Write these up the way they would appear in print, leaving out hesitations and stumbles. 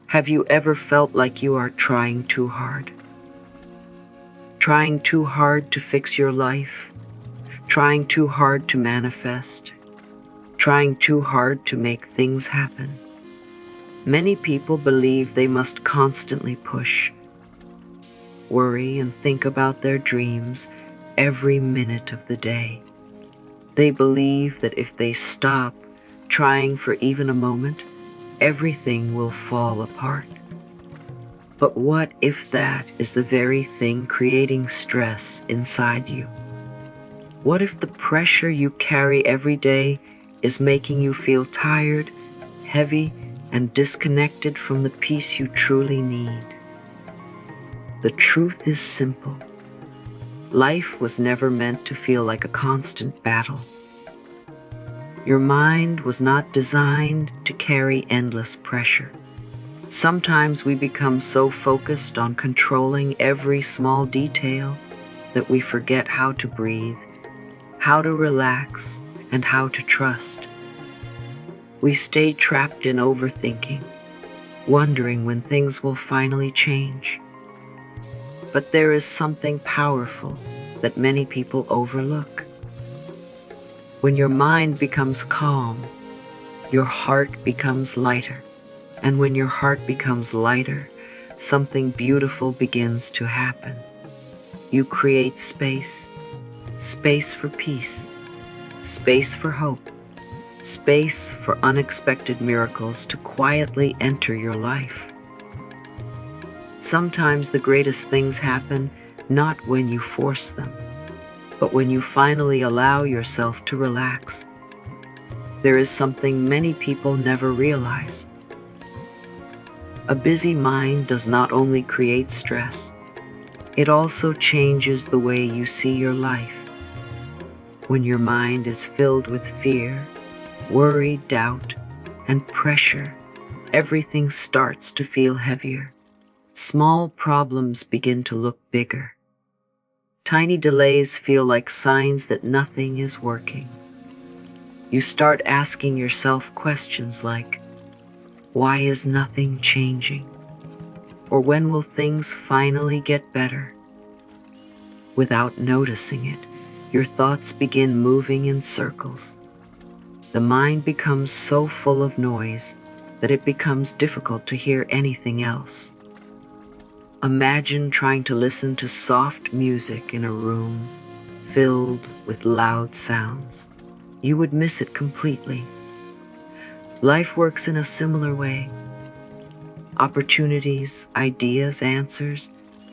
Have you ever felt like you are trying too hard? Trying too hard to fix your life? Trying too hard to manifest? Trying too hard to make things happen? Many people believe they must constantly push, worry, and think about their dreams every minute of the day. They believe that if they stop trying for even a moment, everything will fall apart. But what if that is the very thing creating stress inside you? What if the pressure you carry every day is making you feel tired, heavy, and disconnected from the peace you truly need? The truth is simple. Life was never meant to feel like a constant battle. Your mind was not designed to carry endless pressure. Sometimes we become so focused on controlling every small detail that we forget how to breathe, how to relax, and how to trust. We stay trapped in overthinking, wondering when things will finally change. But there is something powerful that many people overlook. When your mind becomes calm, your heart becomes lighter. And when your heart becomes lighter, something beautiful begins to happen. You create space, space for peace, space for hope, space for unexpected miracles to quietly enter your life. Sometimes the greatest things happen not when you force them, but when you finally allow yourself to relax. There is something many people never realize. A busy mind does not only create stress, it also changes the way you see your life. When your mind is filled with fear, worry, doubt, and pressure, everything starts to feel heavier. Small problems begin to look bigger. Tiny delays feel like signs that nothing is working. You start asking yourself questions like, why is nothing changing? Or when will things finally get better? Without noticing it, your thoughts begin moving in circles. The mind becomes so full of noise that it becomes difficult to hear anything else. Imagine trying to listen to soft music in a room filled with loud sounds. You would miss it completely. Life works in a similar way. Opportunities, ideas, answers,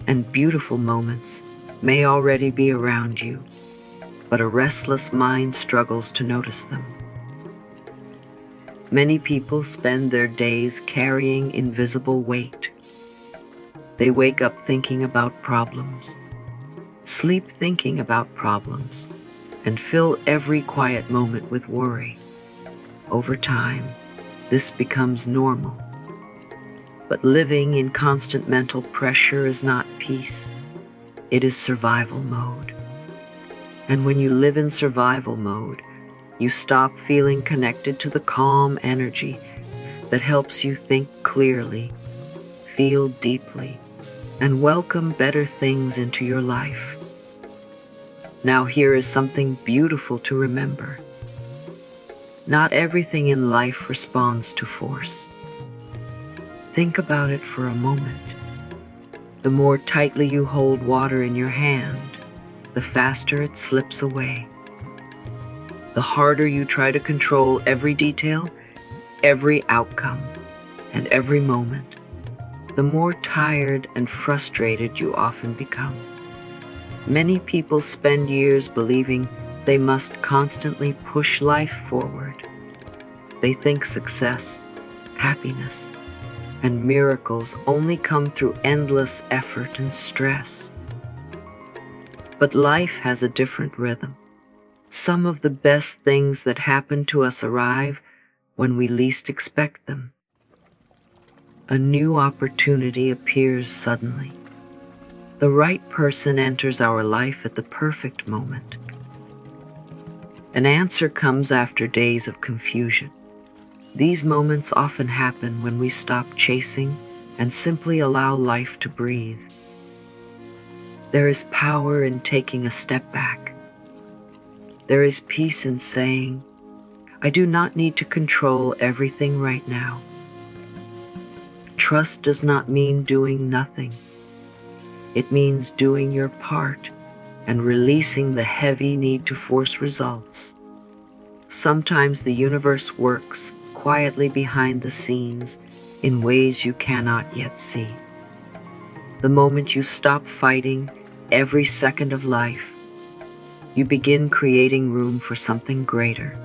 and beautiful moments may already be around you, but a restless mind struggles to notice them. Many people spend their days carrying invisible weight. They wake up thinking about problems, sleep thinking about problems, and fill every quiet moment with worry. Over time, this becomes normal. But living in constant mental pressure is not peace. It is survival mode. And when you live in survival mode, you stop feeling connected to the calm energy that helps you think clearly, feel deeply, and welcome better things into your life. Now here is something beautiful to remember. Not everything in life responds to force. Think about it for a moment. The more tightly you hold water in your hand, the faster it slips away. The harder you try to control every detail, every outcome, and every moment, the more tired and frustrated you often become. Many people spend years believing they must constantly push life forward. They think success, happiness, and miracles only come through endless effort and stress. But life has a different rhythm. Some of the best things that happen to us arrive when we least expect them. A new opportunity appears suddenly. The right person enters our life at the perfect moment. An answer comes after days of confusion. These moments often happen when we stop chasing and simply allow life to breathe. There is power in taking a step back. There is peace in saying, I do not need to control everything right now. Trust does not mean doing nothing. It means doing your part and releasing the heavy need to force results. Sometimes the universe works quietly behind the scenes in ways you cannot yet see. The moment you stop fighting every second of life, you begin creating room for something greater.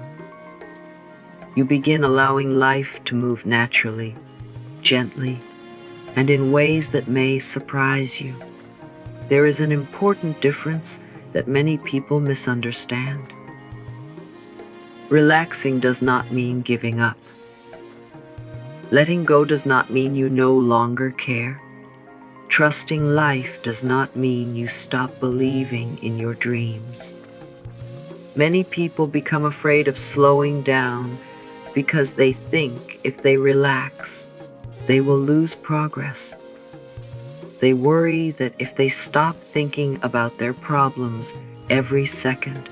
You begin allowing life to move naturally, gently, and in ways that may surprise you. There is an important difference that many people misunderstand. Relaxing does not mean giving up. Letting go does not mean you no longer care. Trusting life does not mean you stop believing in your dreams. Many people become afraid of slowing down because they think if they relax, they will lose progress. They worry that if they stop thinking about their problems every second,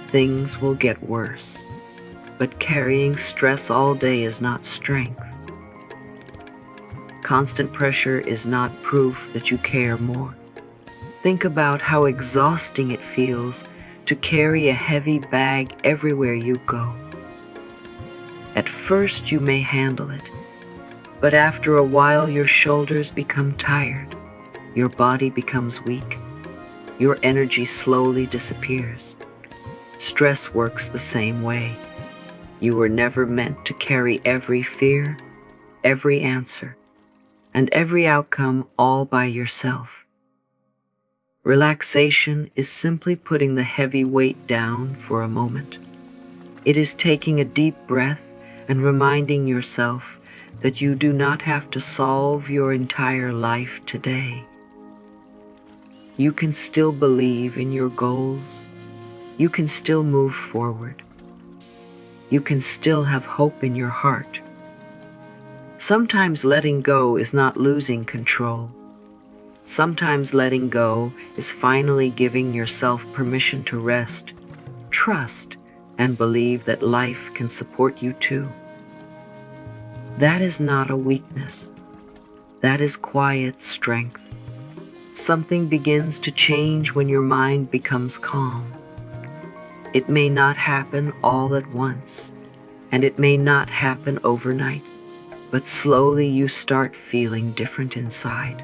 things will get worse. But carrying stress all day is not strength. Constant pressure is not proof that you care more. Think about how exhausting it feels to carry a heavy bag everywhere you go. At first you may handle it, but after a while your shoulders become tired, your body becomes weak, your energy slowly disappears. Stress works the same way. You were never meant to carry every fear, every answer, and every outcome all by yourself. Relaxation is simply putting the heavy weight down for a moment. It is taking a deep breath and reminding yourself that you do not have to solve your entire life today. You can still believe in your goals. You can still move forward. You can still have hope in your heart. Sometimes letting go is not losing control. Sometimes letting go is finally giving yourself permission to rest, trust, and believe that life can support you too. That is not a weakness. That is quiet strength. Something begins to change when your mind becomes calm. It may not happen all at once, and it may not happen overnight, but slowly you start feeling different inside.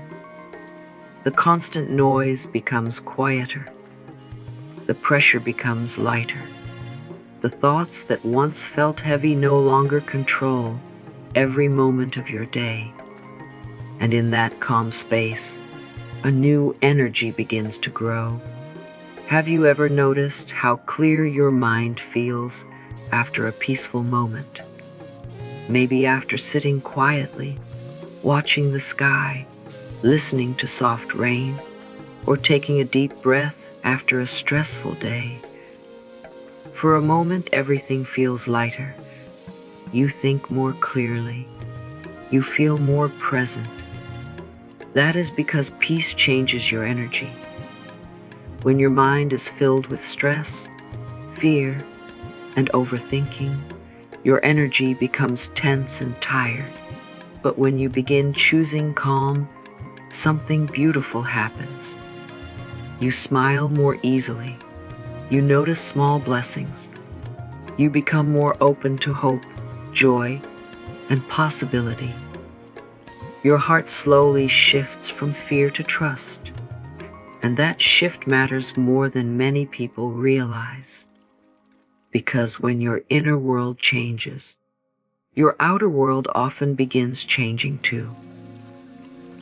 The constant noise becomes quieter. The pressure becomes lighter. The thoughts that once felt heavy no longer control every moment of your day. And in that calm space, a new energy begins to grow. Have you ever noticed how clear your mind feels after a peaceful moment? Maybe after sitting quietly, watching the sky, listening to soft rain, or taking a deep breath after a stressful day. For a moment, everything feels lighter. You think more clearly. You feel more present. That is because peace changes your energy. When your mind is filled with stress, fear, and overthinking, your energy becomes tense and tired. But when you begin choosing calm, something beautiful happens. You smile more easily. You notice small blessings. You become more open to hope, joy, and possibility. Your heart slowly shifts from fear to trust. And that shift matters more than many people realize. Because when your inner world changes, your outer world often begins changing too.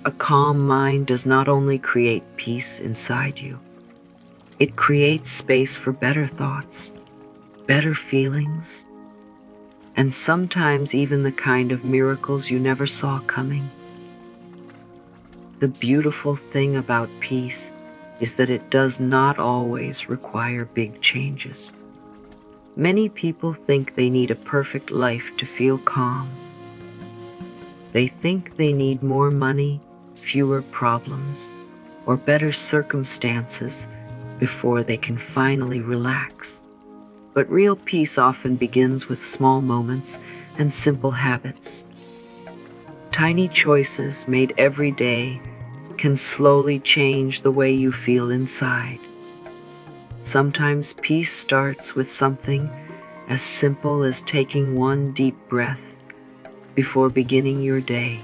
A calm mind does not only create peace inside you, it creates space for better thoughts, better feelings, and sometimes even the kind of miracles you never saw coming. The beautiful thing about peace is that it does not always require big changes. Many people think they need a perfect life to feel calm. They think they need more money, fewer problems, or better circumstances before they can finally relax. But real peace often begins with small moments and simple habits. Tiny choices made every day can slowly change the way you feel inside. Sometimes peace starts with something as simple as taking one deep breath before beginning your day.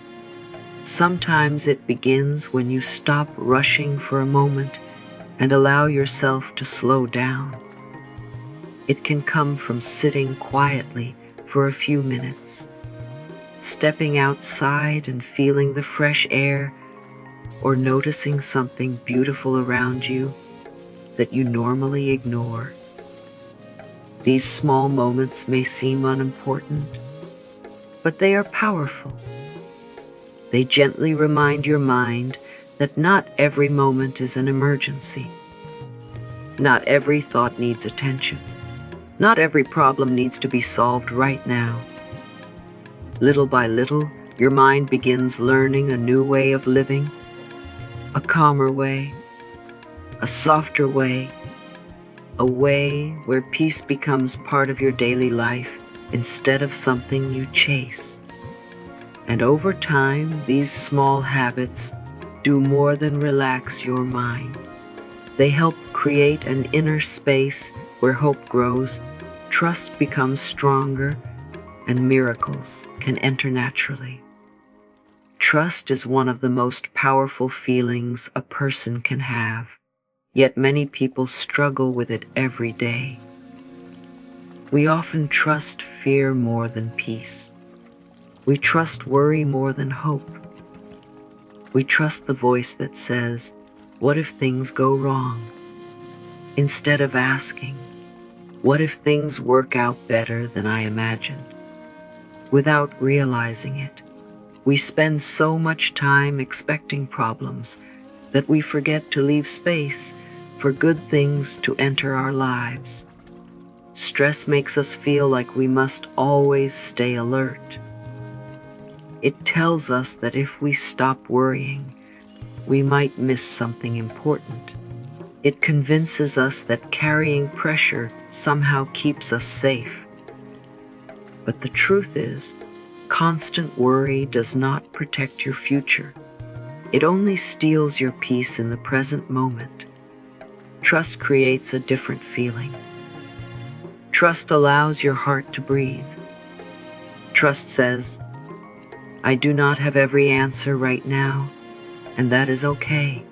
Sometimes it begins when you stop rushing for a moment and allow yourself to slow down. It can come from sitting quietly for a few minutes, stepping outside and feeling the fresh air, or noticing something beautiful around you that you normally ignore. These small moments may seem unimportant, but they are powerful. They gently remind your mind that not every moment is an emergency. Not every thought needs attention. Not every problem needs to be solved right now. Little by little, your mind begins learning a new way of living, a calmer way, a softer way, a way where peace becomes part of your daily life instead of something you chase. And over time, these small habits do more than relax your mind. They help create an inner space where hope grows, trust becomes stronger, and miracles can enter naturally. Trust is one of the most powerful feelings a person can have, yet many people struggle with it every day. We often trust fear more than peace. We trust worry more than hope. We trust the voice that says, "What if things go wrong?" instead of asking, "What if things work out better than I imagined?" Without realizing it, we spend so much time expecting problems that we forget to leave space for good things to enter our lives. Stress makes us feel like we must always stay alert. It tells us that if we stop worrying, we might miss something important. It convinces us that carrying pressure somehow keeps us safe. But the truth is, constant worry does not protect your future. It only steals your peace in the present moment. Trust creates a different feeling. Trust allows your heart to breathe. Trust says, "I do not have every answer right now, and that is okay."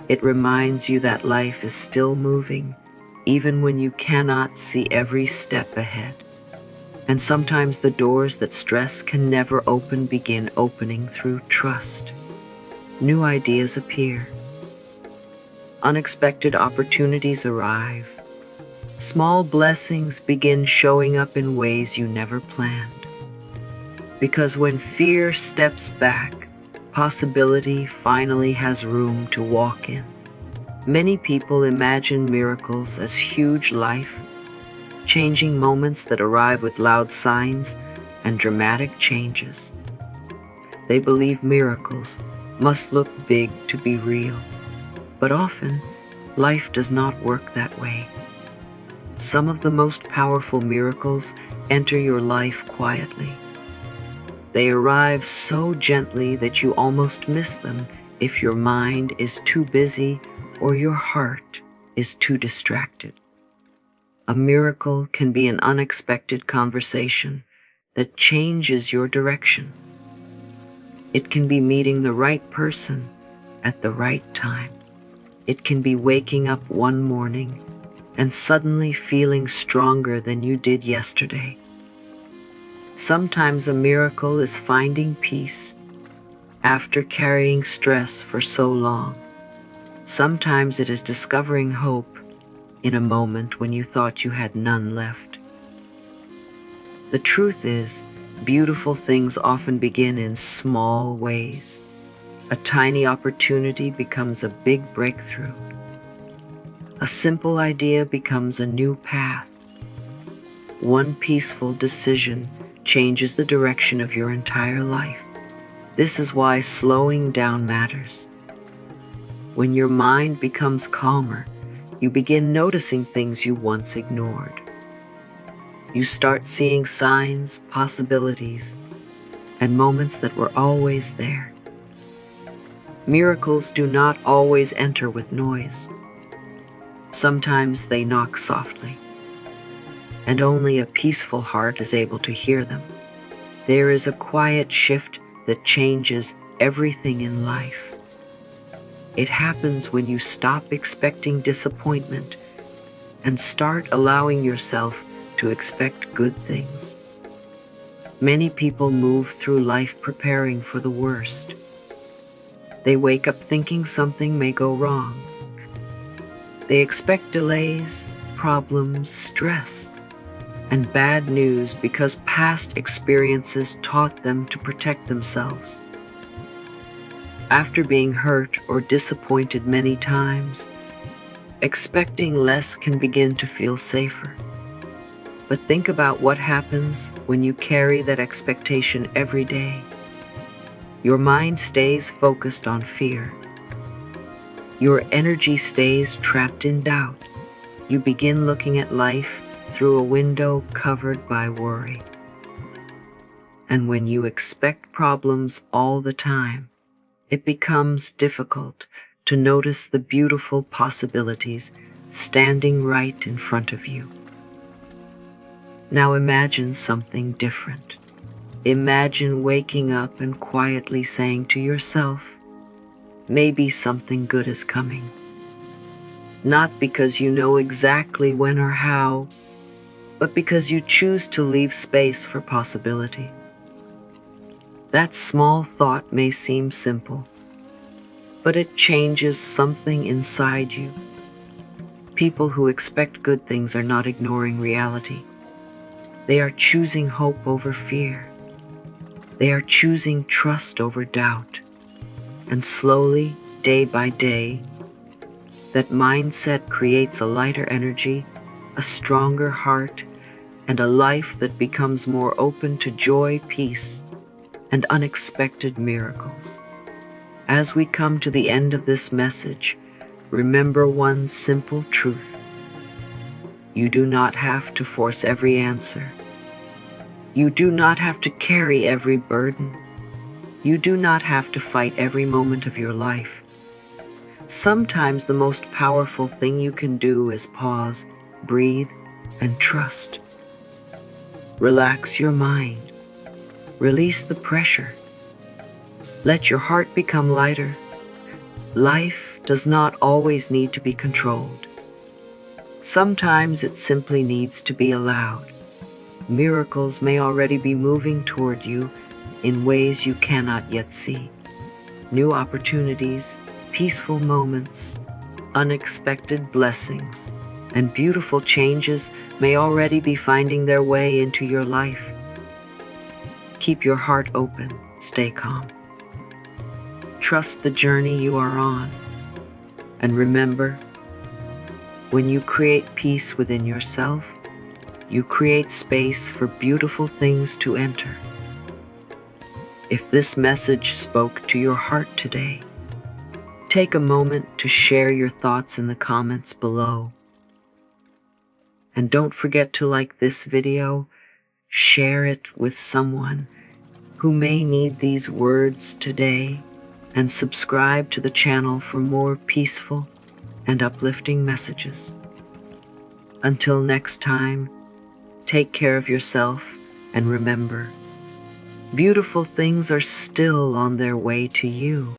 It reminds you that life is still moving, even when you cannot see every step ahead. And sometimes the doors that stress can never open begin opening through trust. New ideas appear. Unexpected opportunities arrive. Small blessings begin showing up in ways you never planned. Because when fear steps back, possibility finally has room to walk in. Many people imagine miracles as huge life-changing moments that arrive with loud signs and dramatic changes. They believe miracles must look big to be real. But often, life does not work that way. Some of the most powerful miracles enter your life quietly. They arrive so gently that you almost miss them if your mind is too busy or your heart is too distracted. A miracle can be an unexpected conversation that changes your direction. It can be meeting the right person at the right time. It can be waking up one morning and suddenly feeling stronger than you did yesterday. Sometimes a miracle is finding peace after carrying stress for so long. Sometimes it is discovering hope in a moment when you thought you had none left. The truth is, beautiful things often begin in small ways. A tiny opportunity becomes a big breakthrough. A simple idea becomes a new path. One peaceful decision changes the direction of your entire life. This is why slowing down matters. When your mind becomes calmer, you begin noticing things you once ignored. You start seeing signs, possibilities, and moments that were always there. Miracles do not always enter with noise. Sometimes they knock softly, and only a peaceful heart is able to hear them. There is a quiet shift that changes everything in life. It happens when you stop expecting disappointment and start allowing yourself to expect good things. Many people move through life preparing for the worst. They wake up thinking something may go wrong. They expect delays, problems, stress, and bad news because past experiences taught them to protect themselves. After being hurt or disappointed many times, expecting less can begin to feel safer. But think about what happens when you carry that expectation every day. Your mind stays focused on fear. Your energy stays trapped in doubt. You begin looking at life through a window covered by worry. And when you expect problems all the time, it becomes difficult to notice the beautiful possibilities standing right in front of you. Now imagine something different. Imagine waking up and quietly saying to yourself, maybe something good is coming. Not because you know exactly when or how, but because you choose to leave space for possibility. That small thought may seem simple, but it changes something inside you. People who expect good things are not ignoring reality. They are choosing hope over fear. They are choosing trust over doubt. And slowly, day by day, that mindset creates a lighter energy, a stronger heart, and a life that becomes more open to joy, peace, and unexpected miracles. As we come to the end of this message, remember one simple truth. You do not have to force every answer. You do not have to carry every burden. You do not have to fight every moment of your life. Sometimes the most powerful thing you can do is pause, breathe, and trust. Relax your mind. Release the pressure. Let your heart become lighter. Life does not always need to be controlled. Sometimes it simply needs to be allowed. Miracles may already be moving toward you in ways you cannot yet see. New opportunities, peaceful moments, unexpected blessings, and beautiful changes may already be finding their way into your life. Keep your heart open, stay calm. Trust the journey you are on. And remember, when you create peace within yourself, you create space for beautiful things to enter. If this message spoke to your heart today, take a moment to share your thoughts in the comments below. And don't forget to like this video, share it with someone who may need these words today, and subscribe to the channel for more peaceful and uplifting messages. Until next time, take care of yourself and remember, beautiful things are still on their way to you.